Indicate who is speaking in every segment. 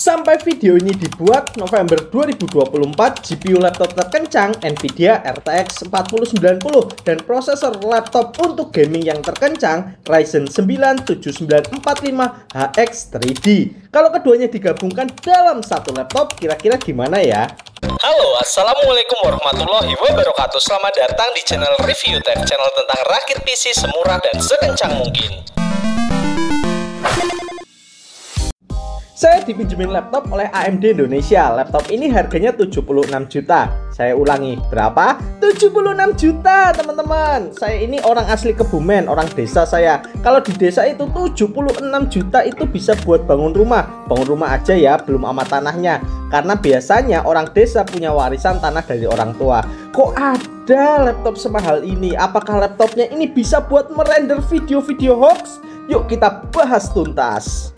Speaker 1: Sampai video ini dibuat November 2024, GPU laptop terkencang Nvidia RTX 4090 dan prosesor laptop untuk gaming yang terkencang Ryzen 9 7945HX 3D. Kalau keduanya digabungkan dalam satu laptop, kira-kira gimana ya?
Speaker 2: Halo, assalamualaikum warahmatullahi wabarakatuh. Selamat datang di channel Review Tech, channel tentang rakit PC semurah dan sekencang mungkin.
Speaker 1: Saya dipinjemin laptop oleh AMD Indonesia. Laptop ini harganya 76 juta. Saya ulangi, berapa? 76 juta, teman-teman. Saya ini orang asli Kebumen, orang desa saya. Kalau di desa itu 76 juta itu bisa buat bangun rumah. Bangun rumah aja ya, belum amat tanahnya. Karena biasanya orang desa punya warisan tanah dari orang tua. Kok ada laptop semahal ini? Apakah laptopnya ini bisa buat merender video-video hoax? Yuk kita bahas tuntas.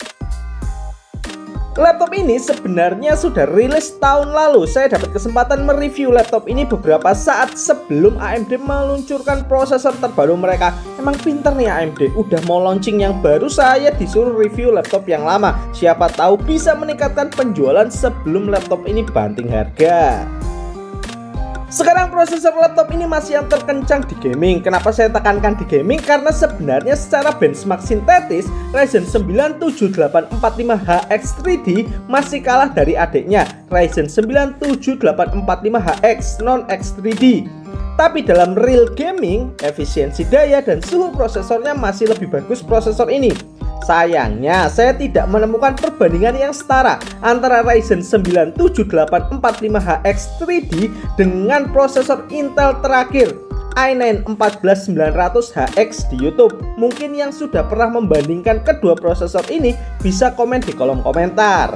Speaker 1: Laptop ini sebenarnya sudah rilis tahun lalu. Saya dapat kesempatan mereview laptop ini beberapa saat sebelum AMD meluncurkan prosesor terbaru mereka. Emang pinter nih AMD, udah mau launching yang baru, saya disuruh review laptop yang lama. Siapa tahu bisa meningkatkan penjualan sebelum laptop ini banting harga. Sekarang prosesor laptop ini masih yang terkencang di gaming. Kenapa saya tekankan di gaming? Karena sebenarnya secara benchmark sintetis Ryzen 9 7845HX 3D masih kalah dari adiknya Ryzen 9 7845HX non-X 3D. Tapi dalam real gaming, efisiensi daya dan suhu prosesornya masih lebih bagus prosesor ini. Sayangnya, saya tidak menemukan perbandingan yang setara antara Ryzen 9 7845HX 3D dengan prosesor Intel terakhir i9 14900HX di YouTube. Mungkin yang sudah pernah membandingkan kedua prosesor ini bisa komen di kolom komentar.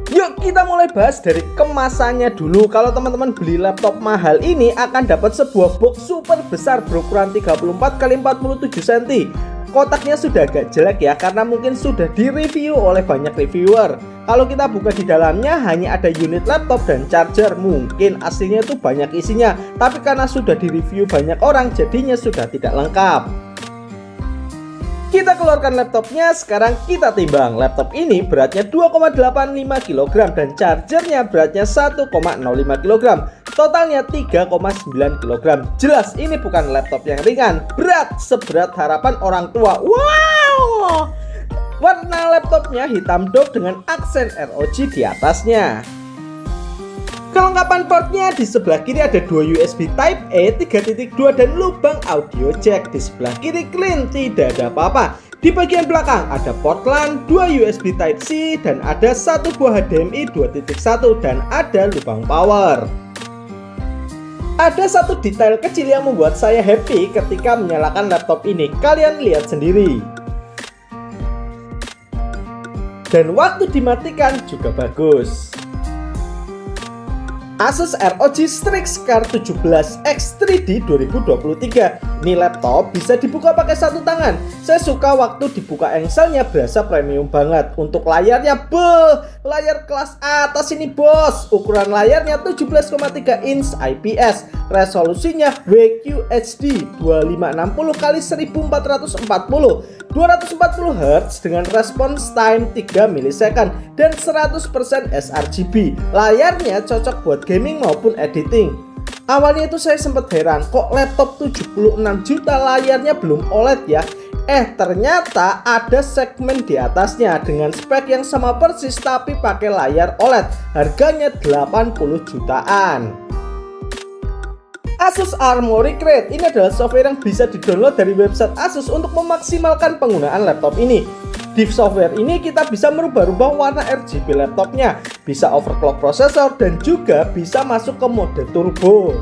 Speaker 1: Yuk kita mulai bahas dari kemasannya dulu. Kalau teman-teman beli laptop mahal ini akan dapat sebuah box super besar berukuran 34x47 cm. Kotaknya sudah agak jelek ya, karena mungkin sudah direview oleh banyak reviewer. Kalau kita buka di dalamnya hanya ada unit laptop dan charger. Mungkin aslinya itu banyak isinya, tapi karena sudah direview banyak orang jadinya sudah tidak lengkap. Kita keluarkan laptopnya, sekarang kita timbang. Laptop ini beratnya 2,85 kg dan chargernya beratnya 1,05 kg. Totalnya 3,9 kg. Jelas ini bukan laptop yang ringan. Berat seberat harapan orang tua. Wow! Warna laptopnya hitam doff dengan aksen ROG di atasnya. Kelengkapan portnya, di sebelah kiri ada 2 USB Type A 3.2 dan lubang audio jack. Di sebelah kiri clean, tidak ada apa-apa. Di bagian belakang ada port LAN, 2 USB Type C dan ada satu buah HDMI 2.1 dan ada lubang power. Ada satu detail kecil yang membuat saya happy ketika menyalakan laptop ini. Kalian lihat sendiri. Dan waktu dimatikan juga bagus. Asus ROG Strix Car 17X 3D 2023. Ini laptop bisa dibuka pakai satu tangan. Saya suka waktu dibuka engselnya berasa premium banget. Untuk layarnya, layar kelas atas ini bos. Ukuran layarnya 17,3 inch IPS. Resolusinya WQHD 2560x1440, 240 Hz dengan response time 3 millisecond dan 100% sRGB. Layarnya cocok buat gaming maupun editing. Awalnya itu saya sempat heran, kok laptop 76 juta layarnya belum OLED ya? Ternyata ada segmen di atasnya dengan spek yang sama persis tapi pakai layar OLED. Harganya 80 jutaan. Asus Armoury Crate ini adalah software yang bisa di-download dari website Asus untuk memaksimalkan penggunaan laptop ini. Di software ini kita bisa merubah-rubah warna RGB laptopnya, bisa overclock prosesor dan juga bisa masuk ke mode turbo.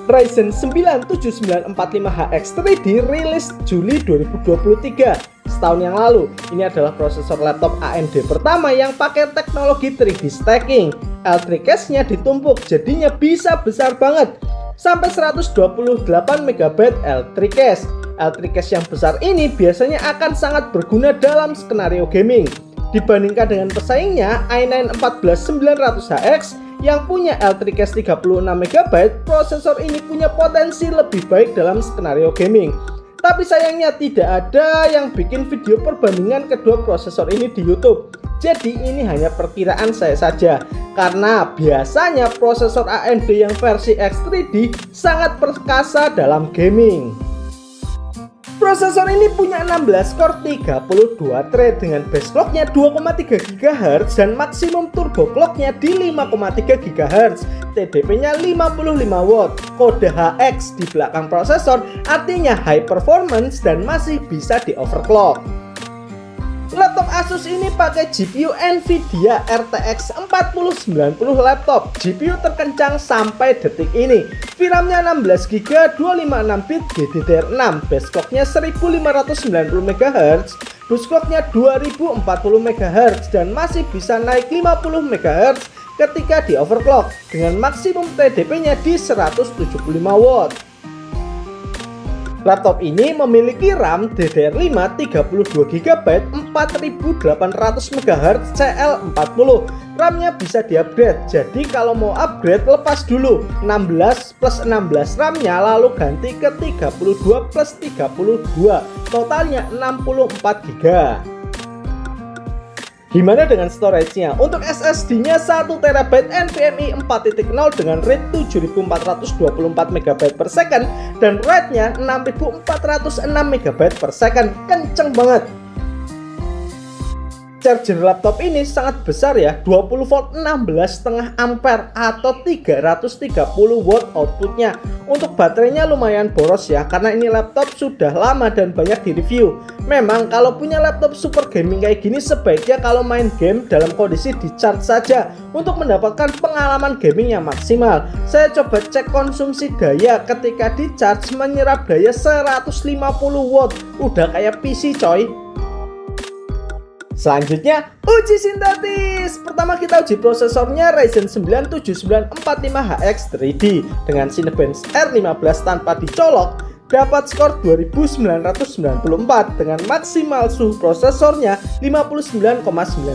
Speaker 1: Ryzen 9 7945HX 3D rilis Juli 2023. Setahun yang lalu, ini adalah prosesor laptop AMD pertama yang pakai teknologi 3D stacking. L3 cache-nya ditumpuk, jadinya bisa besar banget. Sampai 128 MB L3 cache. L3 cache yang besar ini biasanya akan sangat berguna dalam skenario gaming. Dibandingkan dengan pesaingnya, i9 14900HX yang punya L3 cache 36 MB, prosesor ini punya potensi lebih baik dalam skenario gaming. Tapi sayangnya tidak ada yang bikin video perbandingan kedua prosesor ini di YouTube. Jadi ini hanya perkiraan saya saja, karena biasanya prosesor AMD yang versi X3D sangat perkasa dalam gaming. Prosesor ini punya 16 core 32 thread dengan base clocknya 2,3 GHz dan maksimum turbo clocknya di 5,3 GHz. TDP-nya 55 watt. Kode HX di belakang prosesor artinya high performance dan masih bisa di overclock. Laptop Asus ini pakai GPU Nvidia RTX 4090 laptop. GPU terkencang sampai detik ini. VRAM-nya 16GB 256-bit GDDR6. Base clock-nya 1590 MHz. Boost clock-nya 2040 MHz dan masih bisa naik 50 MHz ketika di overclock dengan maksimum TDP-nya di 175 watt. Laptop ini memiliki RAM DDR5 32GB 4800 MHz CL40. RAM-nya bisa diupgrade, jadi kalau mau upgrade lepas dulu 16 plus 16 RAM-nya lalu ganti ke 32 plus 32, totalnya 64GB. Gimana dengan storage-nya? Untuk SSD-nya 1TB NVMe 4.0 dengan rate 7424 MB per second dan RAID-nya 6406 MB per second. Kenceng banget. Charger laptop ini sangat besar ya, 20 volt 16,5 ampere atau 330 watt outputnya. Untuk baterainya lumayan boros ya, karena ini laptop sudah lama dan banyak di review. Memang kalau punya laptop super gaming kayak gini sebaiknya kalau main game dalam kondisi di charge saja untuk mendapatkan pengalaman gaming yang maksimal. Saya coba cek konsumsi daya ketika di charge menyerap daya 150 watt, udah kayak PC coy. Selanjutnya, uji sintetis. Pertama kita uji prosesornya Ryzen 9 7945HX 3D dengan Cinebench R15 tanpa dicolok. Dapat skor 2994 dengan maksimal suhu prosesornya 59,9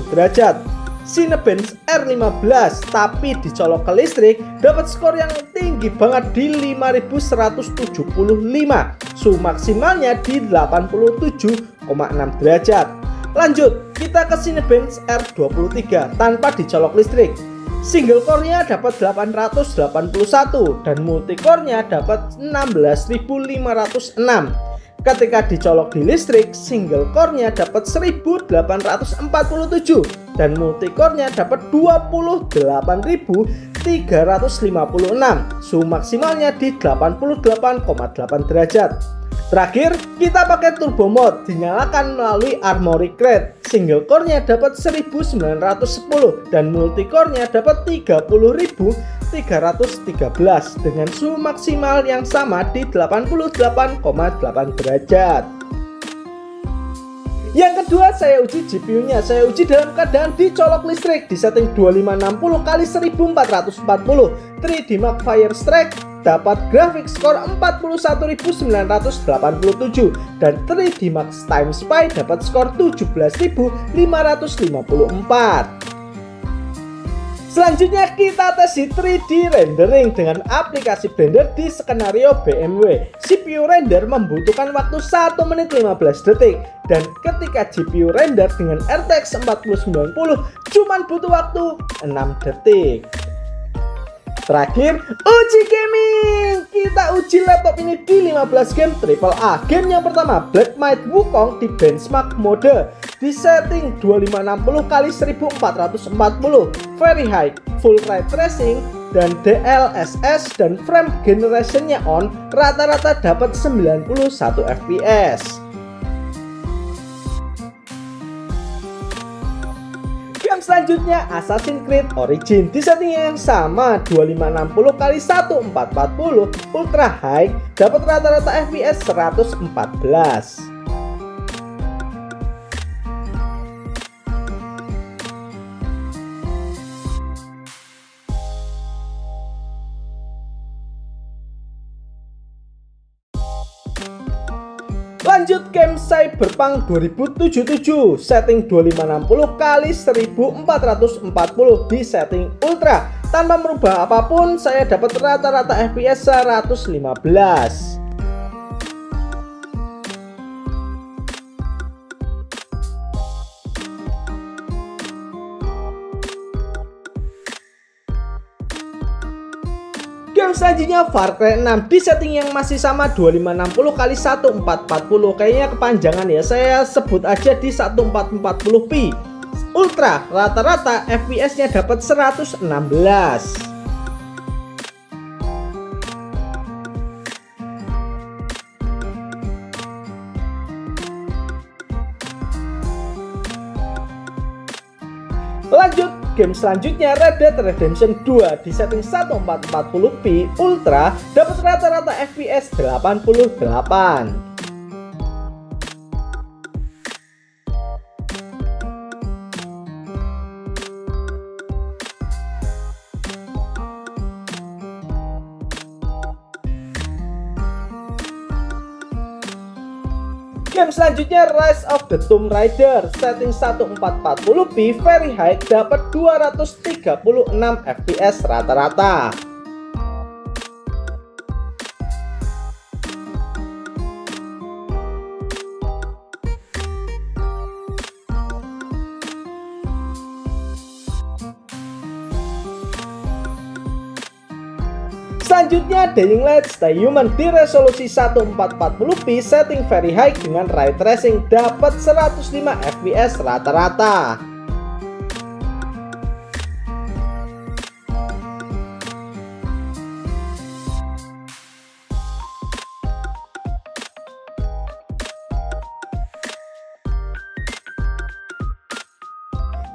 Speaker 1: derajat. Cinebench R15 tapi dicolok ke listrik dapat skor yang tinggi banget di 5175. Suhu maksimalnya di 87,6 derajat. Lanjut, kita ke Cinebench R23 tanpa dicolok listrik. Single core-nya dapat 881 dan multi core-nya dapat 16506. Ketika dicolok di listrik, single core-nya dapat 1847 dan multi core-nya dapat 28356. Suhu maksimalnya di 88,8 derajat. Terakhir, kita pakai turbo mode, dinyalakan melalui Armoury Crate. Single core-nya dapat 1910 dan multi core-nya dapat 30.313 dengan suhu maksimal yang sama di 88,8 derajat. Yang kedua, saya uji GPU-nya. Saya uji dalam keadaan dicolok listrik di setting 2560x1440 3D Mark Firestreak. Dapat grafik skor 41.987 dan 3D Max Time Spy dapat skor 17.554. Selanjutnya kita tes di 3D rendering dengan aplikasi Blender di skenario BMW. CPU render membutuhkan waktu 1 menit 15 detik dan ketika GPU render dengan RTX 4090 cuman butuh waktu 6 detik. Terakhir, uji gaming. Kita uji laptop ini di 15 game AAA. Game yang pertama, Black Myth Wukong di benchmark mode di setting 2560x1440 very high, full ray tracing dan DLSS dan frame generationnya on, rata-rata dapat 91 fps. Selanjutnya Assassin's Creed Origins di setting yang sama 2560x1440 ultra high dapat rata-rata fps 114. Lanjut game Cyberpunk 2077 setting 2560x1440 di setting ultra. Tanpa merubah apapun saya dapat rata-rata fps 115. Game selanjutnya Far Cry 6 di setting yang masih sama 2560 x 1440. Kayaknya kepanjangan ya, saya sebut aja di 1440p Ultra. Rata-rata FPS nya dapat 116. Lanjut, game selanjutnya Red Dead Redemption 2 di setting 1440p Ultra dapat rata-rata FPS 88. Game selanjutnya Rise of the Tomb Raider setting 1440p very high dapat 236 fps rata-rata. Selanjutnya Dying Light Stay Human di resolusi 1440p setting very high dengan ray tracing dapat 105 fps rata-rata.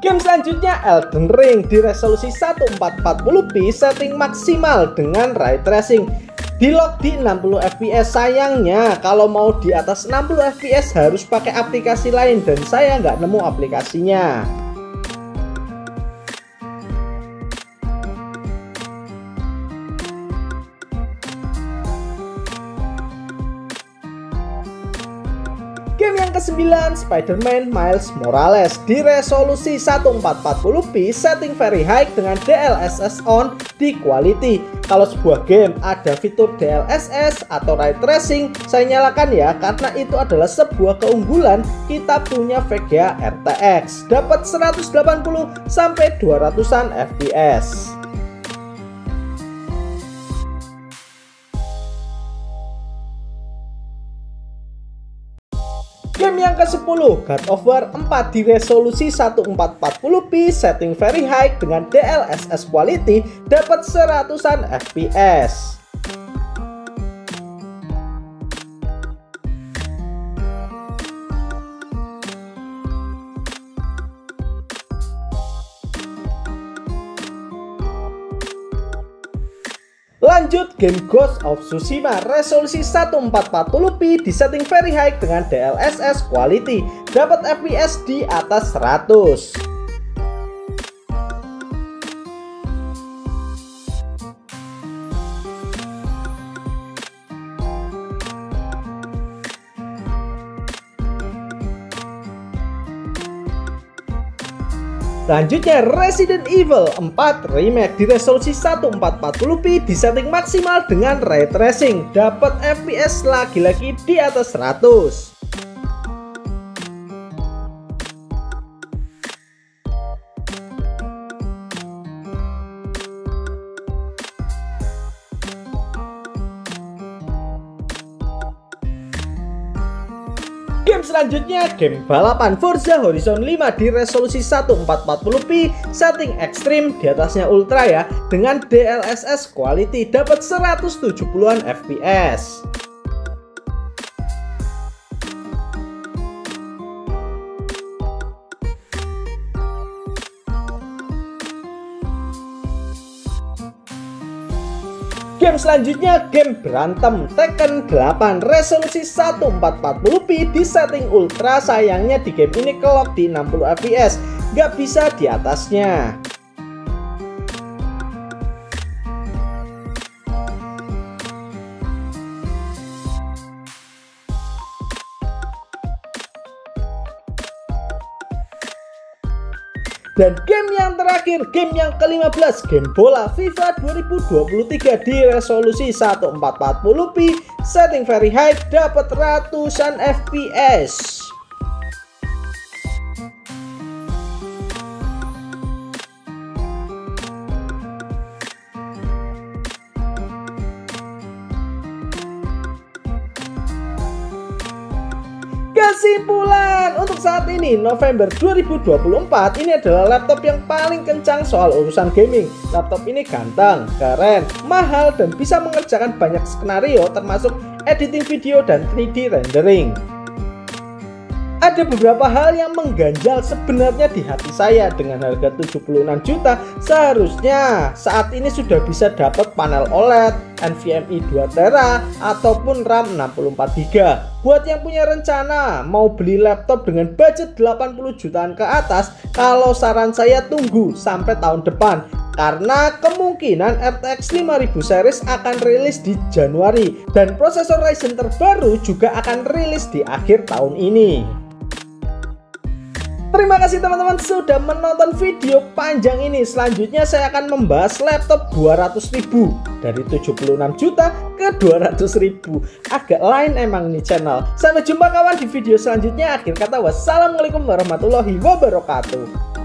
Speaker 1: Game selanjutnya Elden Ring di resolusi 1440p setting maksimal dengan ray tracing di lock di 60 fps. Sayangnya kalau mau di atas 60 fps harus pakai aplikasi lain dan saya nggak nemu aplikasinya. Game yang ke-9 Spider-Man Miles Morales di resolusi 1440p setting very high dengan DLSS on di quality. Kalau sebuah game ada fitur DLSS atau ray tracing, saya nyalakan ya karena itu adalah sebuah keunggulan. Kita punya VGA RTX dapat 180 sampai 200-an fps. Game yang ke-10 God of War 4 di resolusi 1440p setting very high dengan DLSS quality dapat 100-an fps. Lanjut game Ghost of Tsushima resolusi 1440p di setting very high dengan DLSS quality dapat fps di atas 100. Selanjutnya Resident Evil 4 Remake di resolusi 1440p di setting maksimal dengan ray tracing dapat fps lagi-lagi di atas 100. Game selanjutnya game balapan Forza Horizon 5 di resolusi 1440p setting ekstrim, di atasnya ultra ya, dengan DLSS quality dapat 170-an fps. Game selanjutnya game berantem Tekken 8 resolusi 1440p di setting ultra. Sayangnya di game ini kelok di 60 fps, nggak bisa di atasnya. Dan game yang terakhir, game yang ke-15, game bola FIFA 2023 di resolusi 1440p setting very high dapat ratusan fps. Kesimpulan, untuk saat ini November 2024 ini adalah laptop yang paling kencang soal urusan gaming. Laptop ini ganteng, keren, mahal, dan bisa mengerjakan banyak skenario termasuk editing video dan 3D rendering. Ada beberapa hal yang mengganjal sebenarnya di hati saya. Dengan harga 76 juta seharusnya saat ini sudah bisa dapat panel OLED, NVMe 2TB ataupun RAM 64GB. Buat yang punya rencana mau beli laptop dengan budget 80 jutaan ke atas, kalau saran saya tunggu sampai tahun depan, karena kemungkinan RTX 5000 series akan rilis di Januari dan prosesor Ryzen terbaru juga akan rilis di akhir tahun ini. Terima kasih teman-teman sudah menonton video panjang ini. Selanjutnya saya akan membahas laptop 200.000 dari 76 juta ke 200.000. Agak lain emang ini channel. Sampai jumpa kawan di video selanjutnya. Akhir kata wassalamualaikum warahmatullahi wabarakatuh.